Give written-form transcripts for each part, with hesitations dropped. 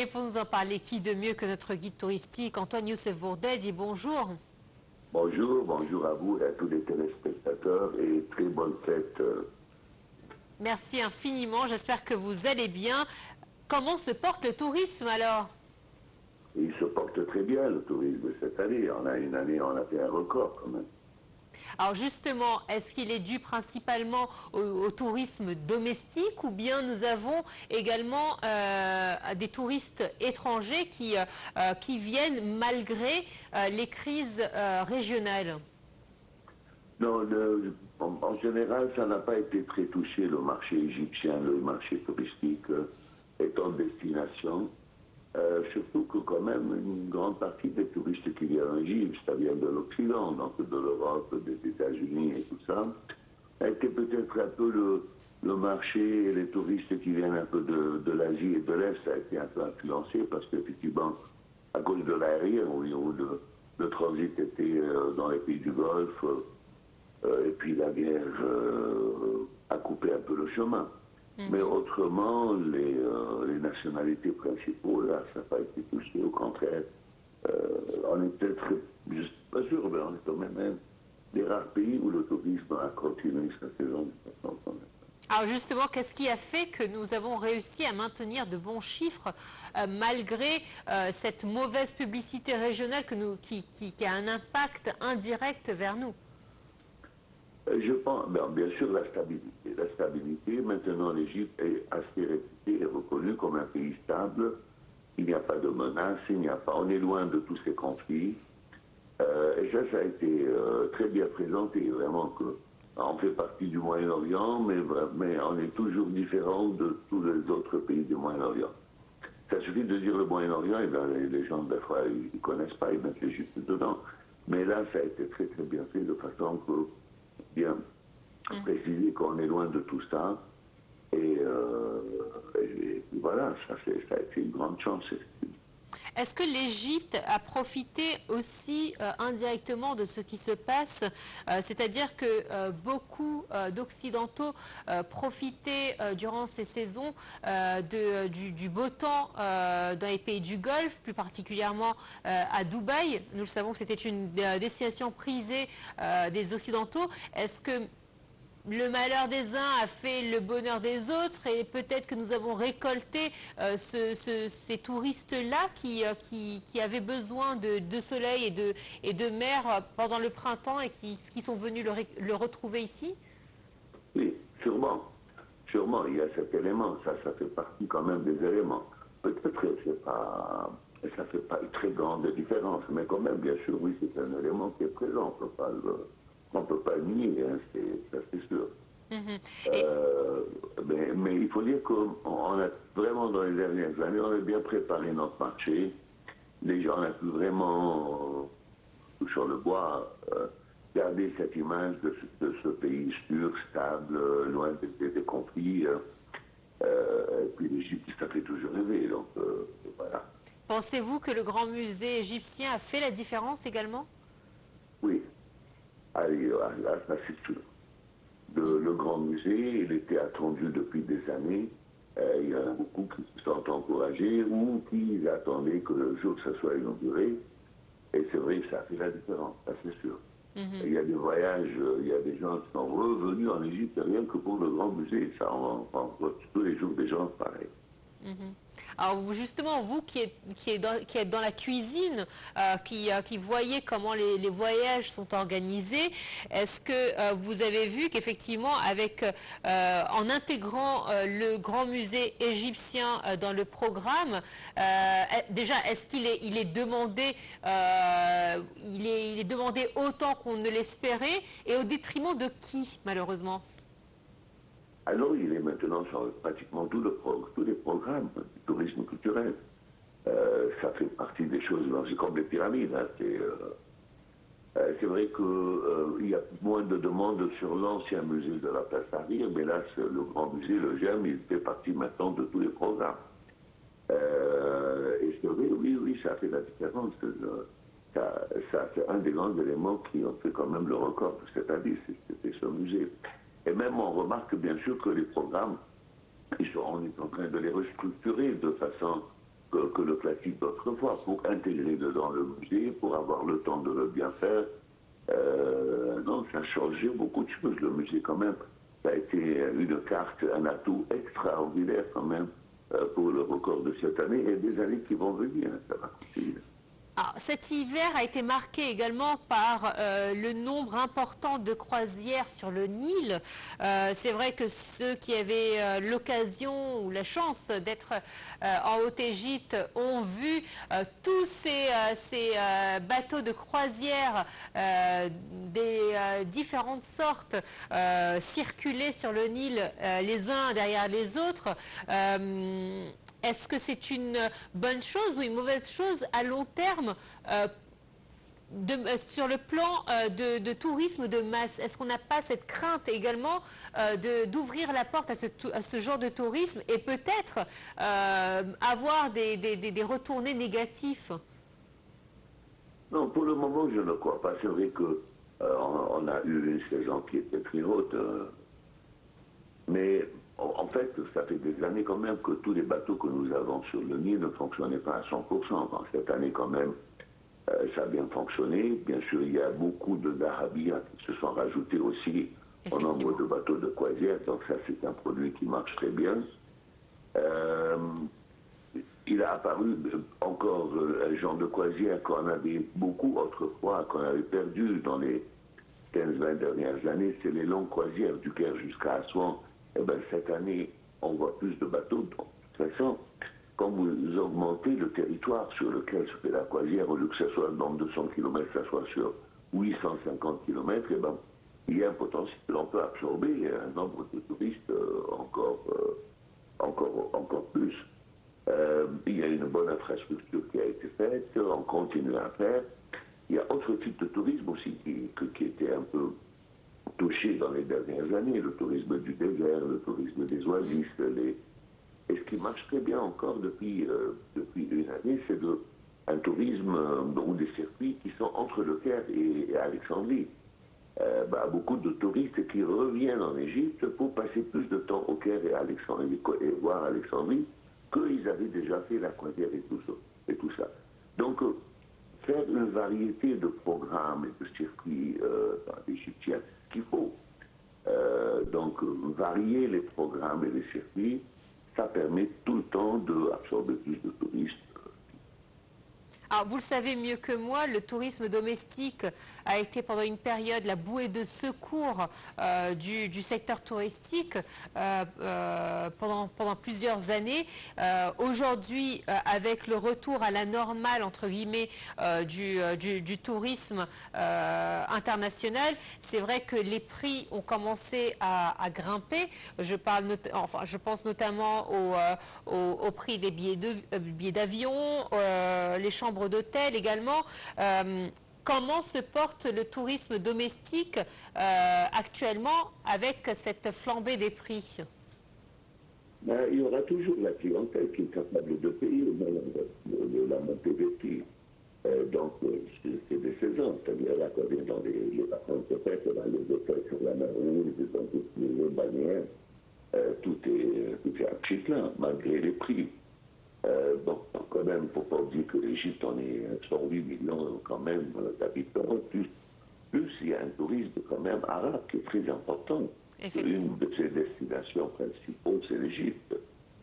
Et pour nous en parler, qui de mieux que notre guide touristique, Antoine Youssef Bourdet, dit bonjour. Bonjour, bonjour à vous et à tous les téléspectateurs et très bonne fête. Merci infiniment, j'espère que vous allez bien. Comment se porte le tourisme alors? Il se porte très bien le tourisme cette année. On a fait un record quand même. Alors justement, est-ce qu'il est dû principalement au tourisme domestique ou bien nous avons également des touristes étrangers qui viennent malgré les crises régionales? Non, en général, ça n'a pas été très touché le marché égyptien, le marché touristique est en destination. Surtout que quand même une grande partie des touristes qui viennent en Égypte, ça vient de l'Occident, donc de l'Europe, des États-Unis et tout ça, a été peut-être un peu le marché et les touristes qui viennent un peu de l'Asie et de l'Est, ça a été un peu influencé parce qu'effectivement, à cause de l'aérien, où le transit était dans les pays du Golfe, et puis la guerre a coupé un peu le chemin. Mais autrement, les nationalités principaux, là, ça n'a pas été touché. Au contraire, on est peut-être, je ne suis pas sûr, mais on est quand même un des rares pays où le tourisme a continué sa saison de façon quand même. Alors justement, qu'est-ce qui a fait que nous avons réussi à maintenir de bons chiffres malgré cette mauvaise publicité régionale qui a un impact indirect vers nous? Je pense, bien sûr, la stabilité. La stabilité, maintenant, l'Égypte est assez réputée et reconnue comme un pays stable. Il n'y a pas de menaces, on est loin de tous ces conflits. Et ça a été très bien présenté, vraiment que on fait partie du Moyen-Orient, mais on est toujours différent de tous les autres pays du Moyen-Orient. Ça suffit de dire le Moyen-Orient, et bien les gens, des fois, ils ne connaissent pas, ils mettent l'Égypte dedans. Mais là, ça a été très très bien fait, de façon que bien préciser qu'on est loin de tout ça. Et voilà, ça a été une grande chance. Est-ce que l'Égypte a profité aussi indirectement de ce qui se passe, c'est-à-dire que beaucoup d'Occidentaux profitaient durant ces saisons du beau temps dans les pays du Golfe, plus particulièrement à Dubaï. Nous le savons que c'était une destination prisée des Occidentaux. Est-ce que le malheur des uns a fait le bonheur des autres et peut-être que nous avons récolté ces touristes-là qui avaient besoin de soleil et de mer pendant le printemps et qui sont venus le retrouver ici? Oui, sûrement. Sûrement, il y a cet élément. Ça fait partie quand même des éléments. Peut-être que ça fait pas une très grande différence, mais quand même, bien sûr, oui, c'est un élément qui est présent. On ne peut pas nier, hein, ça c'est sûr. Mais il faut dire qu'on a vraiment, dans les dernières années, on a bien préparé notre marché. Les gens ont pu vraiment, sur le bois, garder cette image de ce pays sûr, stable, loin des conflits. Et puis l'Égypte, ça fait toujours rêver. Donc voilà. Pensez-vous que le grand musée égyptien a fait la différence également? Oui. Allez, là, ça c'est sûr. Le grand musée, il était attendu depuis des années. Il y en a beaucoup qui se sont encouragés ou qui attendaient que le jour que ça soit inauguré. Et c'est vrai que ça fait la différence, ça c'est sûr. Il y a des voyages, il y a des gens qui sont revenus en Égypte rien que pour le grand musée. Ça, on voit tous les jours des gens pareils. Alors justement, vous qui êtes dans la cuisine, qui voyez comment les voyages sont organisés, est-ce que vous avez vu qu'effectivement, en intégrant le grand musée égyptien dans le programme, déjà, est-ce qu'il est demandé, il est demandé autant qu'on ne l'espérait, et au détriment de qui, malheureusement? Alors, il est maintenant sur pratiquement tous les programmes du tourisme culturel. Ça fait partie des choses, c'est comme les pyramides. Hein, c'est vrai qu'il y a moins de demandes sur l'ancien musée de la place Tahrir, mais là, le grand musée, le GEM, il fait partie maintenant de tous les programmes. Et c'est vrai, oui, ça fait la différence. C'est un des grands éléments qui ont fait quand même le record de cette année, c'était ce musée. Et même on remarque bien sûr que les programmes, on est en train de les restructurer de façon que le classique d'autrefois, pour intégrer dedans le musée, pour avoir le temps de le bien faire. Non, ça a changé beaucoup de choses, le musée quand même. Ça a été une carte, un atout extraordinaire quand même pour le record de cette année et des années qui vont venir. Ça va continuer. Alors, cet hiver a été marqué également par le nombre important de croisières sur le Nil. C'est vrai que ceux qui avaient l'occasion ou la chance d'être en Haute-Égypte ont vu tous ces bateaux de croisière des différentes sortes circuler sur le Nil les uns derrière les autres. Est-ce que c'est une bonne chose ou une mauvaise chose à long terme sur le plan de tourisme de masse? Est-ce qu'on n'a pas cette crainte également d'ouvrir la porte à ce genre de tourisme et peut-être avoir des retournées négatifs? Non, pour le moment, je ne crois pas. C'est vrai que on a eu une saison qui était très haute, mais en fait, ça fait des années quand même que tous les bateaux que nous avons sur le Nil ne fonctionnaient pas à 100%. Donc, cette année quand même, ça a bien fonctionné. Bien sûr, il y a beaucoup de dahabiyas qui se sont rajoutés aussi au nombre de bateaux de croisière. Donc ça, c'est un produit qui marche très bien. Il a apparu encore un genre de croisière qu'on avait beaucoup autrefois, qu'on avait perdu dans les 15-20 dernières années, c'est les longues croisières du Caire jusqu'à Assouan. Et bien, cette année, on voit plus de bateaux. Donc, de toute façon, quand vous augmentez le territoire sur lequel se fait la croisière, au lieu que ce soit dans 200 km, ça soit sur 850 km, et ben, il y a un potentiel. On peut absorber un nombre de touristes encore plus. Il y a une bonne infrastructure qui a été faite, on continue à faire. Il y a autre type de tourisme aussi qui était un peu touché dans les dernières années, le tourisme du désert, le tourisme des oasis. Et ce qui marche très bien encore depuis une année, c'est un tourisme ou des circuits qui sont entre le Caire et Alexandrie. Beaucoup de touristes qui reviennent en Égypte pour passer plus de temps au Caire et à Alexandrie et voir Alexandrie qu'ils avaient déjà fait la croisière et tout ça. Donc, faire une variété de programmes et de circuits égyptiens qu'il faut. Donc, varier les programmes et les circuits, ça permet tout le temps d'absorber plus de touristes. Alors, vous le savez mieux que moi, le tourisme domestique a été pendant une période la bouée de secours du secteur touristique pendant plusieurs années. Aujourd'hui, avec le retour à la normale, entre guillemets, du tourisme international, c'est vrai que les prix ont commencé à grimper. Je pense notamment au prix des billets d'avion, les chambres d'hôtel également. Comment se porte le tourisme domestique actuellement avec cette flambée des prix? Il y aura toujours la clientèle qui est capable de payer de la montée des prix. Donc, c'est des saisons, c'est-à-dire là, quand on est dans les vacances de fête, dans les hôtels sur la mer Rouge, dans toutes les bannières, tout est à prix plein, malgré les prix. Bon, quand même, il ne faut pas dire que l'Égypte, on est 108 millions quand même d'habitants, plus il y a un tourisme quand même arabe qui est très important. Une de ses destinations principales, c'est l'Égypte.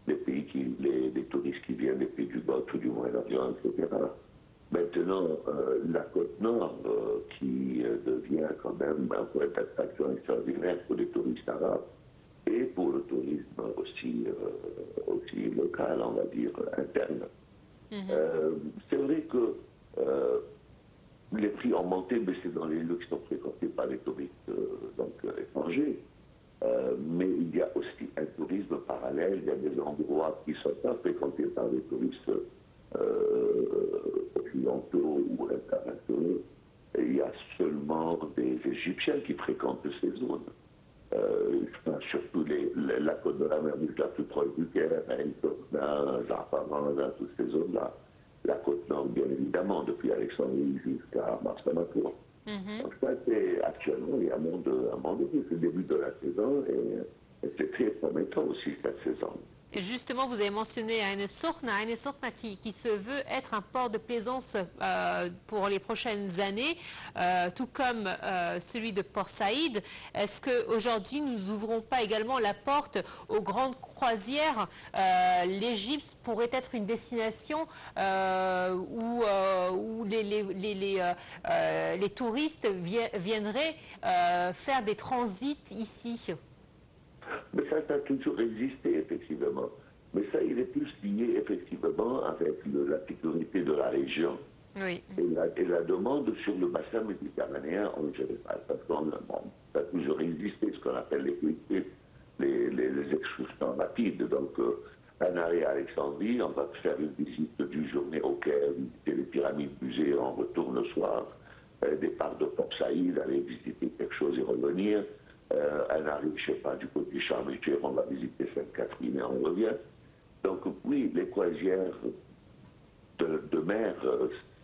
Les touristes qui viennent des pays du Golfe ou du Moyen-Orient, etc. Maintenant, la côte nord qui devient quand même un point d'attraction extraordinaire pour les touristes arabes et pour le tourisme aussi local, on va dire, interne. C'est vrai que les prix ont monté, mais c'est dans les lieux qui sont fréquentés par les touristes étrangers. Mais il y a aussi un tourisme parallèle, il y a des endroits qui ne sont pas fréquentés par les touristes occidentaux ou internationaux. Et il y a seulement des Égyptiens qui fréquentent ces zones. Surtout la côte de la mer Rouge la plus proche du Caire, Zafaran, toutes ces zones-là. La côte nord, bien évidemment, depuis Alexandrie jusqu'à Mars-Matour. Donc ça, c'est actuellement, il y a un monde c'est le début de la saison et c'est très prometteur aussi cette saison. Et justement, vous avez mentionné Ain Sokhna qui se veut être un port de plaisance pour les prochaines années, tout comme celui de Port Saïd. Est-ce qu'aujourd'hui, nous n'ouvrons pas également la porte aux grandes croisières? L'Égypte pourrait être une destination où les touristes viendraient faire des transits ici. Mais ça a toujours existé, effectivement. Mais ça, il est plus lié, effectivement, avec la sécurité de la région. Oui. Et la demande sur le bassin méditerranéen en général. Parce qu'on ça a toujours existé, ce qu'on appelle les excursions rapides. Donc, un arrêt à Alexandrie, on va faire une visite d'une journée au Caire, visiter les pyramides musées, on retourne le soir. Départ de Port Saïd, aller visiter quelque chose et revenir. Un arrêt, je ne sais pas, du côté du Sharm el-Sheikh, on va visiter Sainte-Catherine et on revient. Donc oui, les croisières de mer,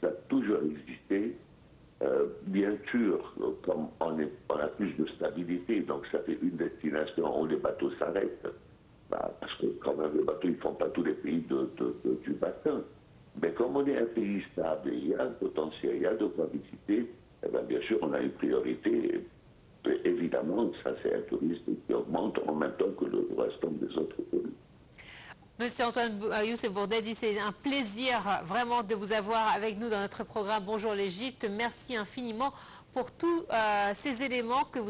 ça a toujours existé. Bien sûr, comme on a plus de stabilité, donc ça fait une destination où les bateaux s'arrêtent. Parce que quand même, les bateaux, ils ne font pas tous les pays du bassin. Mais comme on est un pays stable et il y a un potentiel, il y a de quoi visiter, eh bien sûr, on a une priorité. Et évidemment, ça c'est un tourisme qui augmente en même temps que le restant des autres pays. Monsieur Antoine Youssef Bourdadi, c'est un plaisir vraiment de vous avoir avec nous dans notre programme Bonjour l'Égypte. Merci infiniment pour tous ces éléments que vous avez